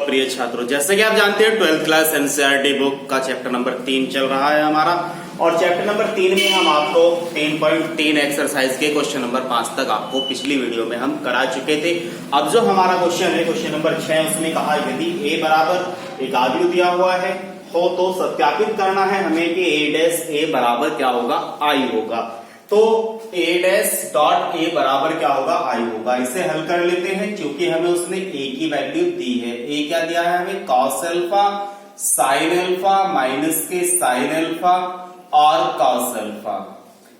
प्रिय छात्रों, जैसे कि आप जानते हैं 12th क्लास एनसीईआरटी बुक का चैप्टर नंबर 3 चल रहा है हमारा। और चैप्टर नंबर 3 में हम आपको 3.3 एक्सरसाइज के क्वेश्चन नंबर 5 तक आपको पिछली वीडियो में हम करा चुके थे। अब जो हमारा क्वेश्चन है क्वेश्चन नंबर 6, उसमें कहा यदि a बराबर एक आव्यूह दिया हुआ है हो तो सत्यापित करना है हमें कि a डैश a बराबर क्या होगा, i होगा। तो a डैश डॉट a बराबर क्या होगा, i होगा। इसे हल कर लेते हैं क्योंकि हमें उसने a की वैल्यू दी है। a क्या दिया है हमें, cos alpha sine alpha minus के साइन अल्फा और कॉस अल्फा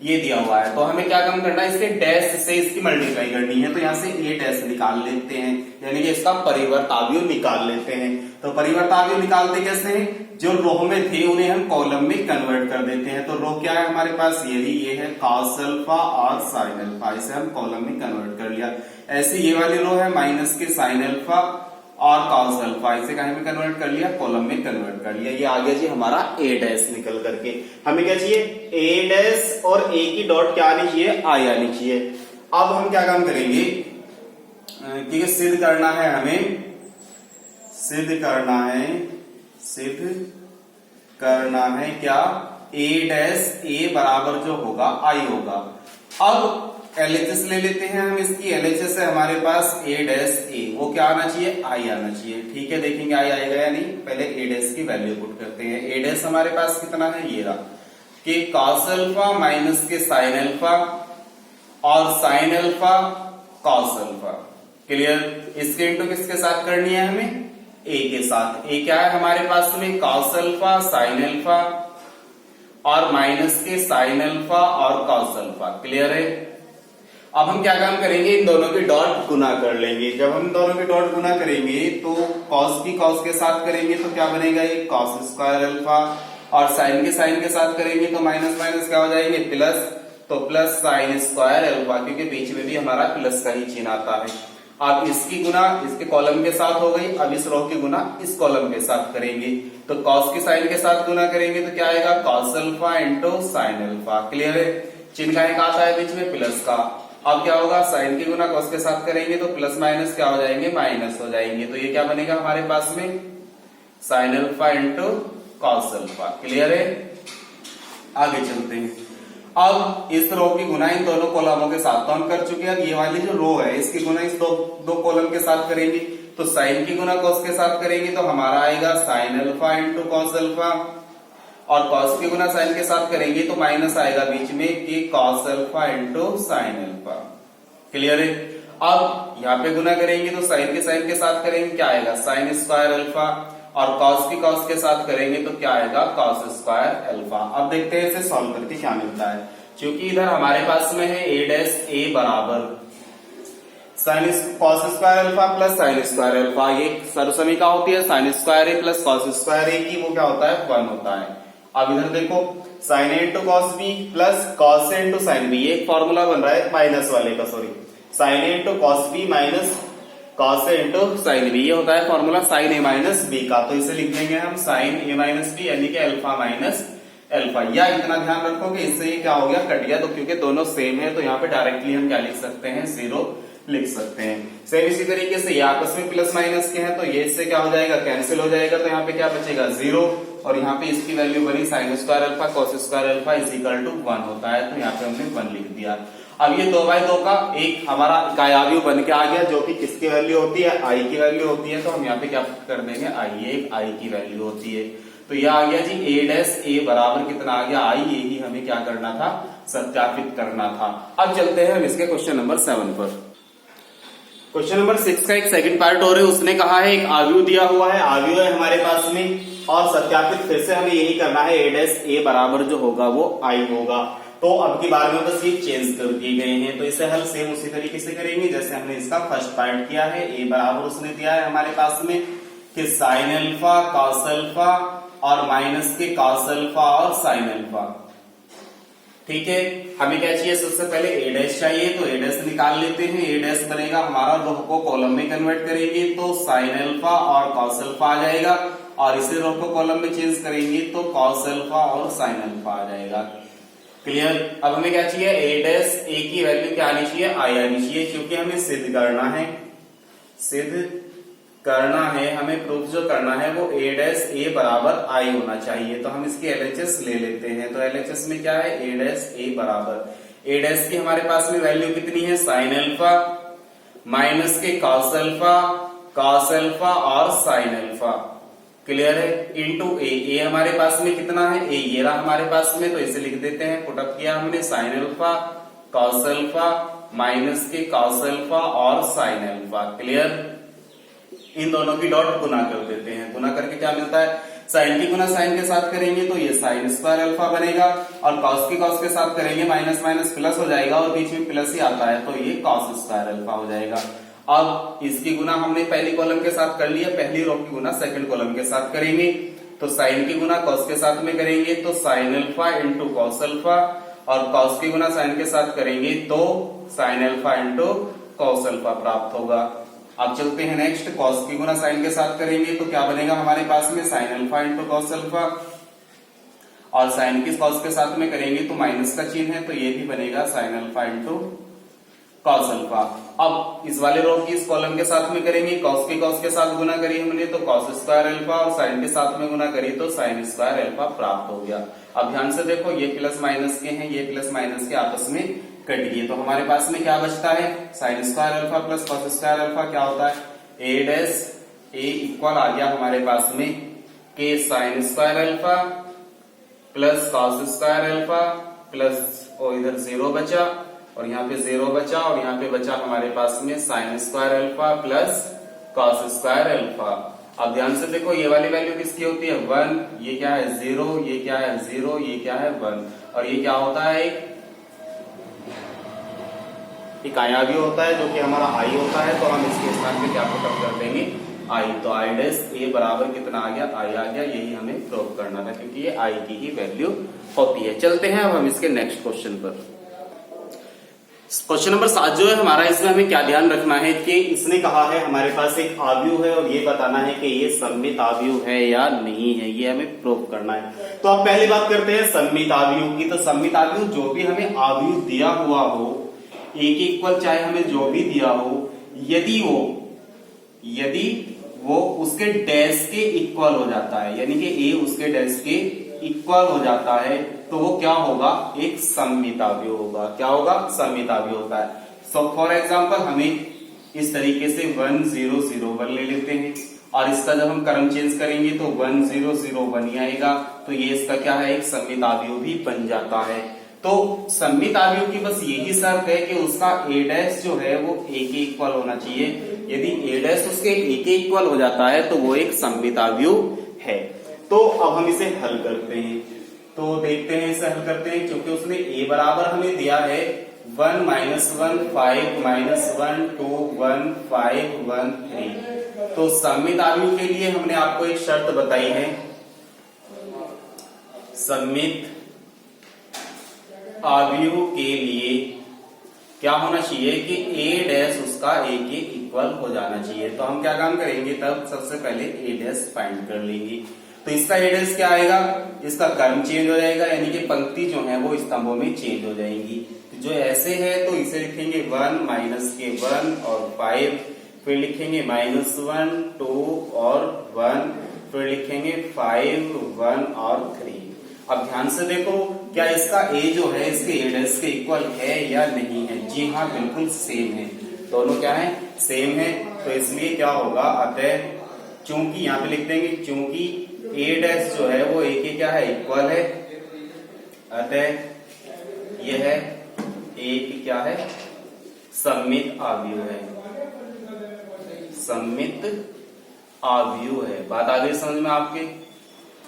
ये दिया हुआ है। तो हमें क्या काम करना है, इसके डैश से इसकी मल्टीप्लाई करनी है। तो यहाँ से a डैश निकाल लेते हैं, यानी कि इसका परिवर्ताव्युह निकाल लेते हैं। तो परिवर्ताव्युह निकालते कैसे हैं, जो रो में थे उन्हें हम कॉलम में कन्वर्ट कर देते हैं। तो रो क्या है हमारे पास, ये है कॉस अल्फा और साइन अल्फा, इसे हम कॉलम में कन्वर्ट कर लिया। ऐसे ये वाली रो है माइनस के साइन अल्फा और कॉस अल्फा, इसे कहीं में कन्वर्ट कर लिया, कॉलम में कन्वर्ट कर लिया। ये आ गया जी हमारा a डैश निकल करके। हमें क्या चाहिए, a डैश और a की डॉट क्या आनी चाहिए, i आनी चाहिए। अब हम क्या काम करेंगे, क्योंकि सिद्ध करना है हमें, सिद्ध करना है क्या, a डैश a बराबर जो होगा i होगा। अब LHS ले लेते हैं हम इसकी। LHS है हमारे पास a डैश a, वो क्या आना चाहिए, i आना चाहिए। ठीक है, देखेंगे i आएगा या नहीं। पहले a डैश की वैल्यू पुट करते हैं। a डैश हमारे पास कितना है, ये रहा कि cos अल्फा माइनस के साइन अल्फा और sine alpha cos alpha. Clear, इसके इंटू किसके साथ करनी है हमें, a के साथ। a क्या है हमारे पास में, cos अल्फा साइन अल्फा और माइनस के साइन अल्फा और cos अल्फा। क्लियर है। अब हम क्या काम करेंगे, इन दोनों की डॉट गुना कर लेंगे। जब हम दोनों की डॉट गुना करेंगे तो cos की cos के साथ करेंगे तो क्या बनेगा, ये cos स्क्वायर अल्फा, और साइन के साथ करेंगे तो माइनस माइनस क्या हो जाएंगे, प्लस। तो प्लस साइन स्क्वायर अल्फा, क्योंकि बीच में भी हमारा प्लस का ही चिन्ह आता है। अब इसकी गुना इसके कॉलम के साथ हो गई, अब इस रो की गुना इस कॉलम के साथ करेंगे। तो cos की साइन के साथ गुना करेंगे तो क्या आएगा, cos alpha into sine alpha. Clear है, चिन्ह का आता है बीच में प्लस का। अब क्या होगा, साइन की गुना cos के साथ करेंगे तो प्लस माइनस क्या हो जाएंगे, माइनस हो जाएंगे। तो ये क्या बनेगा हमारे पास में, sine alpha into cos alpha. Clear है, आगे चलते हैं। अब इस रो की गुना इन दोनों कॉलमों के साथ तो हम कर चुके हैं। अब ये वाली जो रो है इसकी गुना इस दो कॉलम के साथ करेंगे। तो साइन की गुना cos के साथ करेंगे तो हमारा आएगा sine alpha into cos alpha, और cos की गुना साइन के साथ करेंगे तो माइनस आएगा बीच में कि cos alpha into sine alpha. Clear है। अब यहाँ पे गुना करेंगे तो साइन के साथ करेंगे, क्या आएगा, साइन स्क्वायर अल्फा, और cos की cos के साथ करेंगे तो क्या आएगा, cos स्क्वायर अल्फा। अब देखते हैं इसे सॉल्व करके क्या मिलता है। क्योंकि इधर हमारे पास में है a डैश a बराबर sine cos square alpha plus sine square alpha. ये सर्वसमीका होती है sine square a plus cos square a की, वो क्या होता है, 1 होता है। अब इधर देखो, sine A into cos B plus cos A into sine B, एक फॉर्मूला बन रहा है माइनस वाले का, sorry, sine A into cos B minus cos A into sine B, ये होता है formula sine A minus B का। तो इसे लिख देंगे हम साइन ए माइनस बी, यानी कि अल्फा माइनस अल्फा। या इतना ध्यान रखो कि इससे ये क्या हो गया, कट गया। तो क्योंकि दोनों सेम है तो यहाँ पे डायरेक्टली हम क्या लिख सकते हैं, 0 लिख सकते हैं। सेम इसी तरीके से ये आपस में प्लस माइनस के हैं तो ये इससे क्या हो जाएगा, कैंसिल हो जाएगा। तो यहाँ पे क्या बचेगा, 0, और यहाँ पे इसकी वैल्यू बनी sine square alpha cos square alpha is equal to 1 होता है। तो यहाँ पे हमने 1 लिख दिया। अब ये 2/2 का एक हमारा इकाई बन के आ गया, जो कि किसकी वैल्यू होती है, i की वैल्यू होती है। तो हम यहाँ पे क्या कर देंगे, i की वैल्यू होती है। तो यह आ गया जी a डैश a बराबर कितना आ गया, i। यही हमें क्या करना था, सत्यापित करना था। अब चलते हैं हम इसके क्वेश्चन नंबर 7 पर। क्वेश्चन नंबर 6 का एक सेकंड पार्ट और है। उसने कहा है एक आव्यूह दिया हुआ है, आव्यूह है हमारे पास में, और सत्यापित फिर से हमें यही करना है, a डैश a बराबर जो होगा वो i होगा। तो अब की बार में बस ये चेंज कर दिए गए हैं। तो इसे हल सेम उसी तरीके से करेंगे जैसे हमने इसका फर्स्ट पार्ट किया है। a बराबर उसने दिया है हमारे पास में कि साइन अल्फा cos अल्फा और माइनस के cos अल्फा और साइन अल्फा। ठीक है, हमें क्या चाहिए, सबसे पहले a डैश चाहिए। तो a डैश निकाल लेते हैं। a डैश बनेगा हमारा, रो को कॉलम में कन्वर्ट करेंगे तो साइन अल्फा और cos अल्फा आ जाएगा, और इसे रो को कॉलम में चेंज करेंगे तो cos अल्फा और साइन अल्फा आ जाएगा। क्लियर। अब हमें क्या चाहिए, a डैश a की वैल्यू क्या आनी चाहिए, i आनी चाहिए, क्योंकि हमें सिद्ध करना है, सिद्ध करना है, हमें प्रूफ जो करना है वो a डैश a बराबर i होना चाहिए। तो हम इसकी LHS ले लेते हैं। तो LHS में क्या है, a डैश a बराबर a डैश की हमारे पास में वैल्यू कितनी है, साइन अल्फा माइनस के कॉस अल्फा और साइन अल्फा, क्लियर है, इनटू ए हमारे पास में कितना है, ए ये रहा हमारे पास में, तो इसे लिख देते हैं, पुट अप किया हमने, sine alpha cos alpha minus के कॉस अल्फा और साइन अल्फा, क्लियर। इन दोनों की डॉट गुना कर देते हैं, गुना करके क्या मिलता है, साइन की गुना साइन के साथ करेंगे तो ये साइन स्क्वायर अल्फा बनेगा, और कॉस की कॉस के साथ करेंगे माइनस माइनस प्लस हो जाएगा, और बीच में प्लस ही आता है तो ये कॉस स्क्वायर अल्फा हो जाएगा। अब इसकी गुना हमने पहली कॉलम के साथ कर लिया, पहली रो की गुना सेकंड कॉलम के साथ करेंगे, तो साइन की गुना कॉस के साथ में करेंगे तो sine alpha into cos alpha, और कॉस की गुना साइन के साथ करेंगे तो sine alpha into cos alpha प्राप्त होगा। अब चलते हैं नेक्स्ट, कॉस की गुना साइन के साथ करेंगे तो क्या बनेगा हमारे पास में, sine alpha into cos alpha, और साइन की कॉस के साथ में करेंगे तो माइनस का चिन्ह है तो ये भी बनेगा sine alpha into cos alpha. अब इस वाले रो की इस कॉलम के साथ में करेंगे, कॉस की कॉस के साथ गुना करी हमने तो कॉस स्क्वायर अल्फा, और साइन के साथ में गुना करी तो साइन स्क्वायर अल्फा प्राप्त हो गया। अब ध्यान से देखो, ये प्लस माइनस के हैं, ये प्लस माइनस के आपस में कट गए, तो हमारे पास में क्या बचता है, sine square alpha plus cos square alpha क्या होता है, ए डैश ए इक्वल आ गया हमारे पास में के sign square alpha plus cos square alpha plus, और इधर जीरो बचा और यहाँ पे जीरो बचा, और यहाँ पे बचा हमारे पास में sign square alpha plus cos square alpha. अब ध्यान से देखो, ये वाली वैल्यू किसकी होती है, 1, ये क्या है 0, ये क्या है 0, ये क्या है 1, और ये क्या होता है, एक आयावी होता है जो कि हमारा आई होता है, तो हम इसके स्थान पे क्या पुटअप कर देंगे, आई, तो आई डैश ए बराबर कितना आ गया, आई आ गया, यही हमें प्रूव करना था क्योंकि ये आई की ही वैल्यू होती है। चलते हैं अब हम इसके नेक्स्ट क्वेश्चन पर। क्वेश्चन नंबर 7 जो है हमारा, इसमें हमें क्या ध्यान रखना है कि इसने कहा है हमारे पास एक आव्यूह है और ये बताना है कि ये सममित आव्यूह है या नहीं है, ये हमें प्रूव करना है। तो अब पहली बात करते हैं सममित आव्यूह की। तो सममित आव्यूह जो भी हमें आव्यूह दिया हुआ हो, ए के इक्वल चाहे हमें जो भी दिया हो, यदि वो उसके डैश के इक्वल हो जाता है, यानी कि ए उसके डैश के इक्वल हो जाता है, तो वो क्या होगा, एक सममित आव्यूह होगा। क्या होगा, सममित आव्यूह होता है। सो फॉर एग्जांपल हमें इस तरीके से 1 0 0 1 ले लेते हैं, और इसका जब हम क्रम चेंज करेंगे तो 1 0 0 1 ही आएगा, तो ये इसका क्या है, एक सममित आव्यूह भी बन जाता है। तो सममित आव्यूह की बस यही शर्त है कि उसका ए डैश जो है वो ए के इक्वल होना चाहिए। यदि ए डैश उसके ए के इक्वल हो जाता है तो वो एक सममित आव्यूह है। तो अब हम इसे हल करते हैं, तो देखते हैं इसे हल करते हैं। क्योंकि उसने ए बराबर हमें दिया है 1 - 1 5 - 1 2 1 5 1 3। तो सममित आव्यूह के लिए हमने आपको एक शर्त बताई है, सममित आव्यूह के लिए क्या होना चाहिए कि ए डैश उसका ए के इक्वल हो जाना चाहिए। तो हम क्या काम करेंगे, तब सबसे पहले ए डैश फाइंड कर लेंगे। तो इसका ए डैश क्या आएगा, इसका क्रम चेंज हो जाएगा, यानी कि पंक्ति जो है वो स्तंभों में चेंज हो जाएंगी। जो ऐसे है तो इसे लिखेंगे 1 - के 1 और 5, फिर लिखेंगे -1 2 और 1, फिर लिखेंगे 5 1 और 3। अब ध्यान से देखो, क्या इसका ए जो है इसके ए डैश के इक्वल है या नहीं है। जी हाँ, बिल्कुल सेम है, दोनों क्या है, सेम है। तो इसलिए क्या होगा, अतः चूंकि यहाँ पे लिख देंगे, चूंकि ए डैश जो है वो ए के क्या है, इक्वल है, अतः यह ए की क्या है, सममित आव्यूह है, सममित आव्यूह है। बात आ गई समझ में आपके।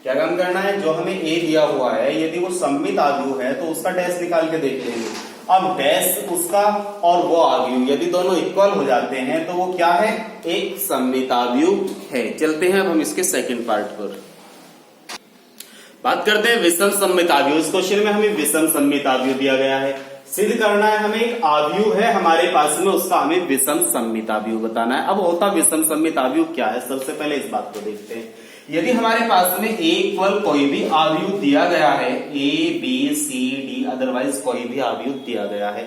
क्या काम करना है, जो हमें ए दिया हुआ है यदि वो सममित आव्यूह है तो उसका डैश निकाल के देख लेंगे। अब डैश उसका और वो आव्यूह यदि दोनों इक्वल हो जाते हैं तो वो क्या है, एक सममित आव्यूह है। चलते हैं अब हम इसके सेकंड पार्ट पर। बात करते हैं विषम सममित आव्यूह। इस क्वेश्चन में हमें विषम सममित आव्यूह दिया गया है, सिद्ध करना है हमें एक आव्यूह है हमारे पास में, उसका हमें विषम सममित आव्यूह बताना है। अब होता विषम सममित आव्यूह क्या है, सबसे पहले इस बात को देखते हैं। यदि हमारे पास में ए इक्वल कोई भी आव्यूह दिया गया है, A B C D, otherwise कोई भी आव्यूह दिया गया है,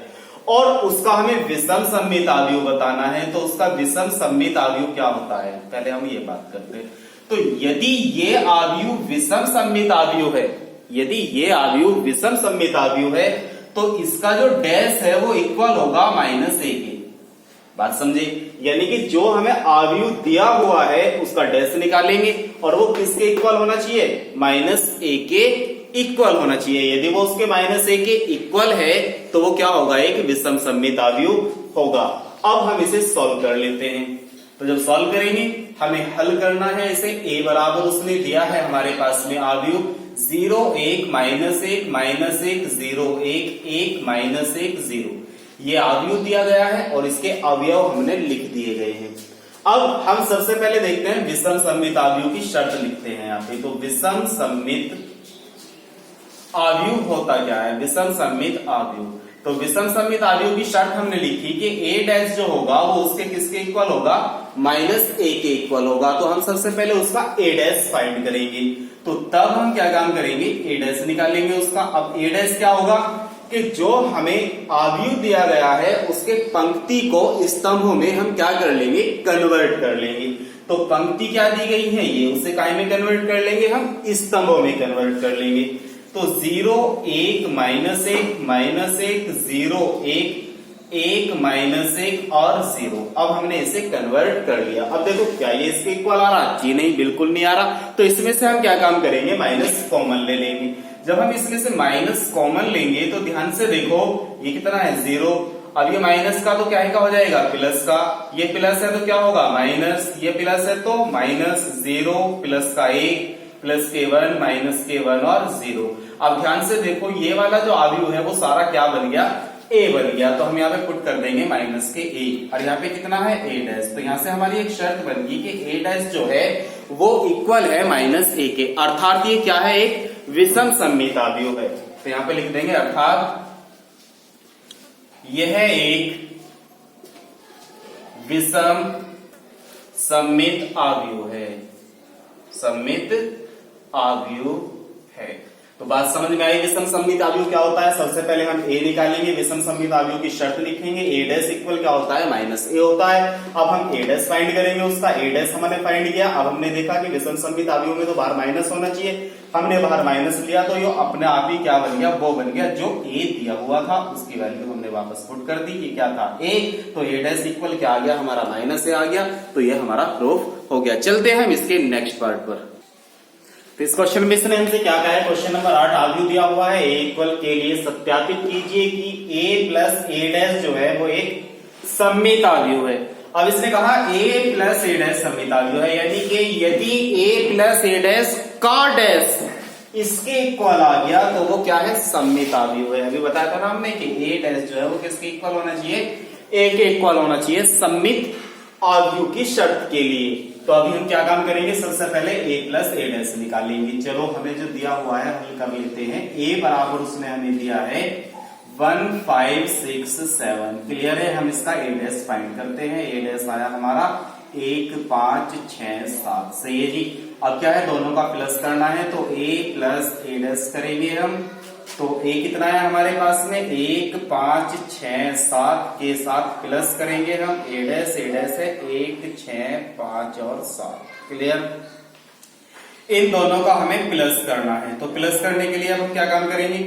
और उसका हमें विषम सममित अवयव बताना है। तो उसका विषम सममित अवयव क्या होता है, पहले हम ये बात करते हैं। तो यदि ये अवयव विषम सममित अवयव है, यदि ये अवयव विषम सममित अवयव है, तो इसका जो डैश है वो इक्वल होगा -a के। बात समझे? यानी कि जो हमें अवयव दिया हुआ है उसका डैश निकालेंगे और वो किसके इक्वल होना चाहिए, -a के इक्वल होना चाहिए। यदि वो उसके -a के इक्वल है तो वो क्या होगा, एक विषम सममित अवयव होगा। अब हम इसे सॉल्व कर लेते हैं। तो जब सॉल्व करेंगे हमें हल करना है इसे। a बराबर उसने दिया है हमारे पास में अवयव 0 1 -1 -1 0 1 1 -1 0, ये अवयव दिया गया है और इसके अवयव हमने लिख दिए गए हैं। अब हम सबसे पहले देखते हैं विषम सममित अवयव की शर्त लिखते हैं यहाँ पे। तो विषम सममित अवयव होता क्या है, विषम सममित अवयव। तो विषम सममित अवयव की शर्त हमने लिखी कि a डैश जो होगा वो उसके किसके इक्वल होगा, -a के इक्वल होगा। तो हम सबसे पहले उसका a डैश फाइंड करेंगे। तो तब हम क्या काम करेंगे, a डैश निकालेंगे उसका। अब a डैश क्या होगा कि जो हमें अवयव दिया गया है उसके पंक्ति को स्तंभों में हम क्या कर लेंगे, कन्वर्ट कर लेंगे। तो पंक्ति क्या दी गई है, ये उसे काय में कन्वर्ट कर लेंगे, हम स्तंभों में कन्वर्ट कर लेंगे। तो 0 1 -1 -1 0 1 1 -1 और 0। अब हमने इसे कन्वर्ट कर लिया। अब देखो क्या ये इसके इक्वल आ रहा, जी नहीं, बिल्कुल नहीं आ रहा। तो इसमें से हम क्या काम करेंगे, माइनस कॉमन ले लेंगे। जब हम इसमें से माइनस कॉमन लेंगे तो ध्यान से देखो ये कितना है, 0। अब ये माइनस का तो क्या है का हो जाएगा, प्लस का। ये प्लस है तो क्या होगा, माइनस। ये प्लस है तो माइनस 0 प्लस का 1 प्लस के 1 माइनस के 1 और 0। अब ध्यान से देखो ये वाला जो अवयव है वो सारा क्या बन गया, a बन गया। तो हम यहाँ पे पुट कर देंगे माइनस के a और यहाँ पे कितना है a डैश। तो यहाँ से हमारी एक शर्त बन गई कि a डैश जो है वो इक्वल है -a के, अर्थात ये क्या है, एक विषम सममित अवयव है। तो यहाँ पे लिख देंगे अर्थात यह एक विषम सममित अवयव है, सममित अवयव है। तो बात समझ में आई विषम सममित अवयव क्या होता है। सबसे पहले हम a निकालेंगे, विषम सममित अवयव की शर्त लिखेंगे, a डैश इक्वल क्या होता है, -a होता है। अब हम a डैश फाइंड करेंगे, उसका a डैश हमने फाइंड किया। अब हमने देखा कि विषम सममित अवयव में तो बाहर माइनस होना चाहिए, हमने बाहर माइनस लिया तो ये अपने आप ही क्या बन गया, वो बन गया जो a दिया हुआ था उसकी वैल्यू हमने वापस पुट कर दी कि क्या था, a। तो a डैश इक्वल क्या आ गया हमारा, -a आ गया। तो ये हमारा प्रूफ हो गया। चलते हैं हम इसके नेक्स्ट पार्ट पर। तो इस क्वेश्चन में इसने हमसे क्या कहा है, क्वेश्चन नंबर 8 अवयव दिया हुआ है a इक्वल के लिए सत्यापित कीजिए कि a प्लस a डैश जो है वो एक सममित अवयव है। अब इसने कहा a प्लस a डैश सममित अवयव है, यानी कि यदि a प्लस a डैश का डैश इसके इक्वल आ गया तो वो क्या है, सममित अवयव है। अभी बताया था ना हमने कि a डैश जो है वो किसके इक्वल होना चाहिए, a के इक्वल होना चाहिए सममित अवयव की शर्त के लिए। तो अभी हम क्या काम करेंगे, सबसे पहले a प्लस a डैश निकालेंगे। चलो हमें जो दिया हुआ है हल कर लेते हैं। a बराबर उसने हमें दिया है 1 5 6 7। क्लियर है, हम इसका a डैश फाइंड करते हैं। a डैश आया हमारा 1 5 6 7। सही है जी। अब क्या है, दोनों का प्लस करना है तो a प्लस a डैश करेंगे हम। तो a कितना है हमारे पास में, 1 5 6 7 के साथ प्लस करेंगे हम a डैश है 1 6 5 और 7। क्लियर, इन दोनों का हमें प्लस करना है। तो प्लस करने के लिए अब हम क्या काम करेंगे,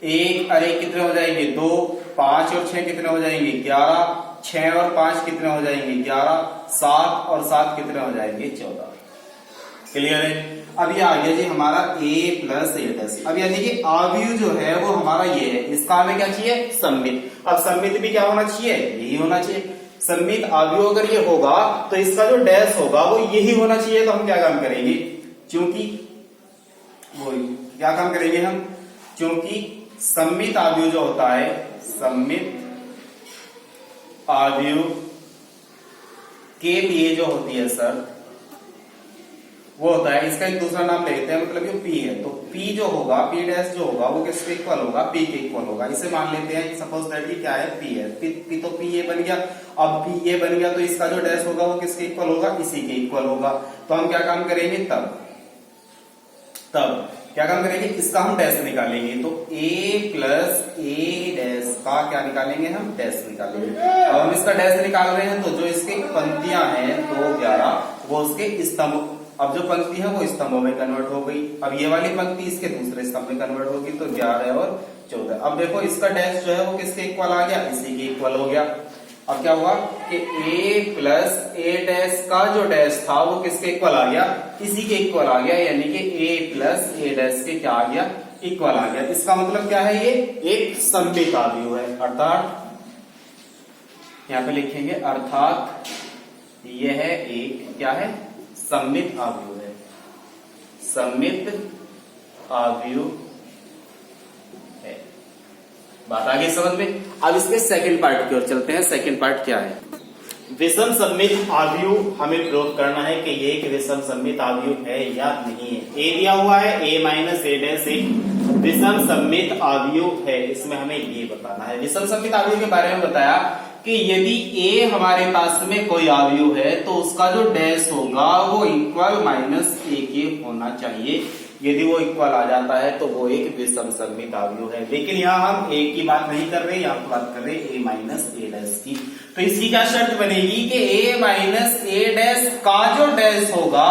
1 अरे कितने हो जाएंगे 2, 5 और 6 कितने हो जाएंगे 11, 6 और 5 कितने हो जाएंगे 11, 7 और 7 कितने हो जाएंगे 14। क्लियर है। अब ये आ गया जी हमारा a प्लस a डैश। अब यानी कि अवयव जो है वो हमारा ये है, इसका हमें क्या चाहिए, सममित। अब सममित भी क्या होना चाहिए, यही होना चाहिए। सममित अवयव अगर ये होगा तो इसका जो डैश होगा वो यही होना चाहिए। तो हम क्या काम करेंगे, क्योंकि वो क्या काम करेंगे हम, क्योंकि सममित अवयव जो होता है, सममित अवयव के लिए जो होती है सर वो होता है, इसका एक दूसरा नाम लेते हैं, मतलब ये p है। तो p जो होगा, p डैश जो होगा वो किसके इक्वल होगा, p के इक्वल होगा। इसे मान लेते हैं सपोज दैट ये क्या है, p है। p तो p ये बन गया। अब p ये बन गया तो इसका जो डैश होगा वो किसके इक्वल होगा, इसी के इक्वल होगा। तो हम क्या काम करेंगे, तब क्या काम करेंगे, इसका हम डैश निकालेंगे, तो a प्लस ए डैश का क्या निकालेंगे, हम डैश निकालेंगे। अब हम इसका डैश निकाल रहे हैं, तो जो इसकी पंक्तियां हैं 2 11 वो उसके स्तंभ, अब जो पंक्ति है वो स्तंभों में कन्वर्ट हो गई। अब ये वाली पंक्ति इसके दूसरे स्तंभ में कन्वर्ट होगी, तो 11 और 14। अब देखो इसका डैश जो है वो किसके इक्वल आ गया, इसी के इक्वल हो गया। अब क्या हुआ कि a प्लस ए डैश का जो डैश था वो किसके इक्वल आ गया, इसी के इक्वल आ गया, यानी कि a प्लस ए डैश के क्या आ गया, इक्वल आ गया। इसका मतलब क्या है, ये एक सममित आव्यूह है, अर्थात यहां पे लिखेंगे अर्थात यह एक क्या है, सममित आव्यूह है, सममित आव्यूह है। बात आ गई समझ में। अब इसके सेकंड पार्ट की ओर चलते हैं। सेकंड पार्ट क्या है, विषम सममित आव्यूह हमें प्रूव करना है कि ये एक विषम सममित आव्यूह है या नहीं है। ए दिया हुआ है, a माइनस ए डैश एक विषम सममित आव्यूह है, इसमें हमें ये बताना है। विषम सममित आव्यूह के बारे में बताया कि यदि a हमारे पास में कोई आव्यूह है तो उसका जो डैश होगा वो इक्वल माइनस ए के होना चाहिए। यदि वो इक्वल आ जाता है तो वो एक विषम सममित आव्यूह है। लेकिन यहाँ हम a की बात नहीं कर रहे, यहाँ बात कर रहे a माइनस ए डैश की। तो इसकी क्या शर्त बनेगी कि a माइनस ए डैश का जो डैश होगा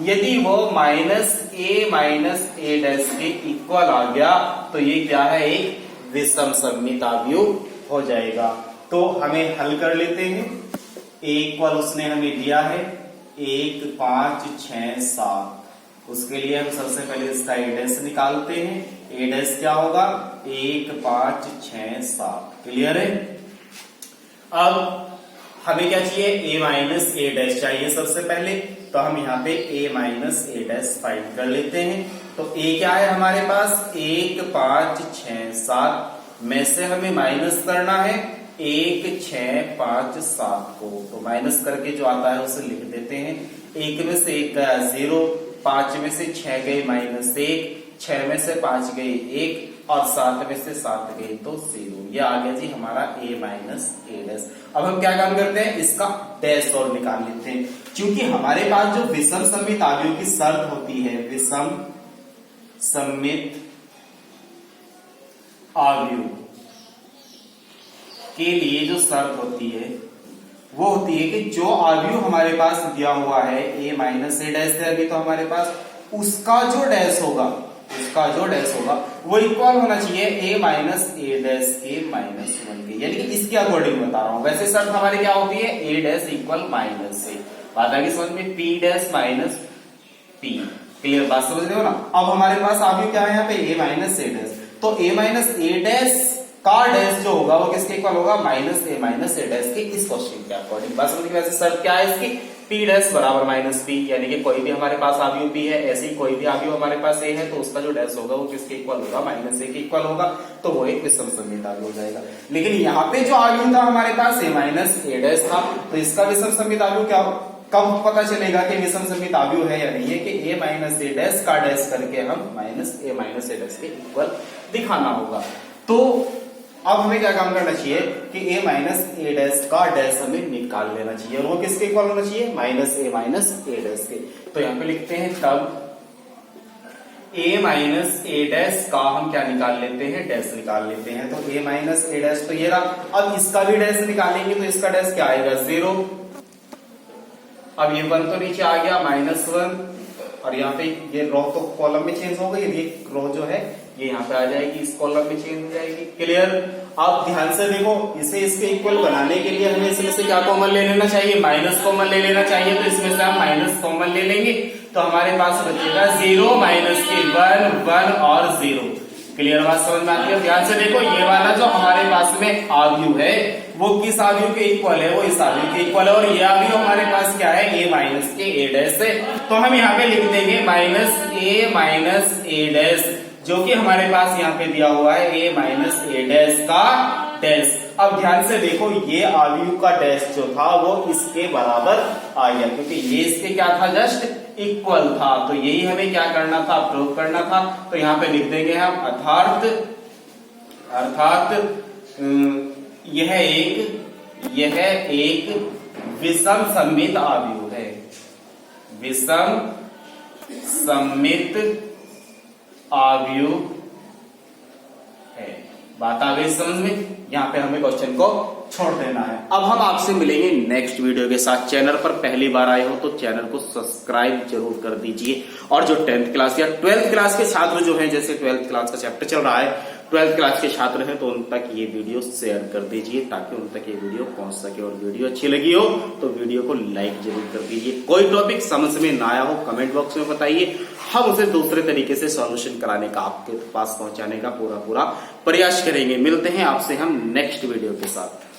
यदि वो माइनस ए डैश के इक्वल आ गया तो ये क्या है, एक विषम सममित आव्यूह हो जाएगा। तो हमें हल कर लेते हैं। a इक्वल उसने हमें दिया है 1 5 6 7। उसके लिए हम सबसे पहले इसका ए डैश निकालते हैं। ए डैश क्या होगा, 1 5 6 7। क्लियर है। अब हमें क्या चाहिए, a माइनस ए डैश चाहिए सबसे पहले, तो हम यहाँ पे a minus A dash find कर लेते हैं। तो a क्या है हमारे पास, 1 5 6 7 में से हमें माइनस करना है 1 6 5 7 को। तो माइनस करके जो आता है उसे लिख देते हैं। 1 में से 1 गया 0, 5 में से 6 गए -1, 6 में से 5 गए 1 और 7 में से 7 गए तो 0। ये आ गया जी हमारा a माइनस ए डैश। अब हम क्या काम करते हैं, इसका डैश और निकाल लेते हैं। क्योंकि हमारे पास जो विषम सममित आव्यूह की शर्त होती है, विषम सममित आव्यूह के लिए जो शर्त होती है वो होती है कि जो आव्यूह हमारे पास दिया हुआ है a माइनस ए डैश है अभी तो हमारे पास, उसका जो डैश होगा वो इक्वल होना चाहिए a माइनस ए डैश के -1 के, यानी कि इसके अकॉर्डिंग बता रहा हूं। वैसे शर्त हमारी क्या होती है, a डैश इक्वल माइनस ए। बात आगे समझ में, p dash minus p। Clear, बात समझ रहे हो ना। अब हमारे पास आव्यूह क्या है यहाँ पे, a माइनस ए डैश। तो a माइनस ए डैश का डैश जो होगा वो किसके इक्वल होगा, माइनस ए डैश के, इस क्वेश्चन के अकॉर्डिंग। बस समझ, वैसे शर्त क्या है इसकी, p डैश बराबर माइनस p, यानी कि कोई भी हमारे पास आव्यूह p है, ऐसे ही कोई भी आव्यूह हमारे पास a है तो उसका जो डैश होगा वो किसके इक्वल होगा, माइनस a के इक्वल होगा, तो वो एक विषम सममित आव्यूह हो जाएगा। लेकिन यहाँ पे जो आव्यूह था हमारे पास a माइनस ए डैश था, तो इसका विषम सममित आव्यूह क्या, कब पता चलेगा कि विषम सममित आव्यूह है या नहीं है, कि a माइनस ए डैश का डैश करके हम माइनस ए डैश के इक्वल दिखाना होगा। तो अब हमें क्या काम करना चाहिए कि a माइनस ए डैश का डैश हमें निकाल लेना चाहिए, और वो किसके इक्वल होना चाहिए, माइनस ए डैश के। तो यहाँ पे लिखते हैं तब a माइनस ए डैश का हम क्या निकाल लेते हैं, डैश निकाल लेते हैं। तो a माइनस ए डैश तो ये रहा। अब इसका भी डैश निकालेंगे तो इसका डैश क्या आएगा, 0। अब ये 1 तो नीचे आ गया, -1, और यहाँ पे ये रो तो कॉलम में चेंज हो गई, ये रो जो है ये यहाँ पे आ जाएगी, इस कॉलम में चेंज हो जाएगी। क्लियर। अब ध्यान से देखो, इसे इसके इक्वल बनाने के लिए हमें इसमें से क्या कॉमन ले लेना चाहिए, माइनस कॉमन ले लेना चाहिए। तो इसमें से हम माइनस कॉमन ले लेंगे तो हमारे पास बचेगा 0 माइनस के 1 1 और 0। क्लियर, बात समझ में आती है। ध्यान से देखो, ये वाला जो हमारे पास में आव्यूह है वो किस आव्यूह के इक्वल है, वो इस आव्यूह के इक्वल है, और ये आव्यूह हमारे पास क्या है, a माइनस के ए डैश है। तो हम यहाँ पे लिख देंगे माइनस ए डैश, जो कि हमारे पास यहाँ पे दिया हुआ है a माइनस ए डैश का डैश। अब ध्यान से देखो, ये आव्यूह का डैश जो था वो इसके बराबर आ गया, क्योंकि ये इसके क्या था, जस्ट इक्वल था। तो यही हमें क्या करना था, प्रूव करना था। तो यहाँ पे लिख देंगे हम अर्थात यह एक विषम सममित आव्यूह है, विषम सममित आव्यूह है। बात आ गई समझ में? यहाँ पे हमें क्वेश्चन को छोड़ देना है। अब हम आपसे मिलेंगे नेक्स्ट वीडियो के साथ। चैनल पर पहली बार आए हो तो चैनल को सब्सक्राइब जरूर कर दीजिए, और जो 10th क्लास या 12th क्लास के छात्र जो हैं, जैसे 12th क्लास का चैप्टर चल रहा है, 12th क्लास के छात्र हैं तो उन तक ये वीडियो शेयर कर दीजिए ताकि उन तक ये वीडियो पहुंच सके। और वीडियो अच्छी लगी हो तो वीडियो को लाइक जरूर कर दीजिए। कोई टॉपिक समझ में ना आया हो कमेंट बॉक्स में बताइए, हम उसे दूसरे तरीके से सॉल्यूशन कराने का, आपके पास पहुंचाने का पूरा प्रयास करेंगे। मिलते हैं आपसे हम नेक्स्ट वीडियो के साथ।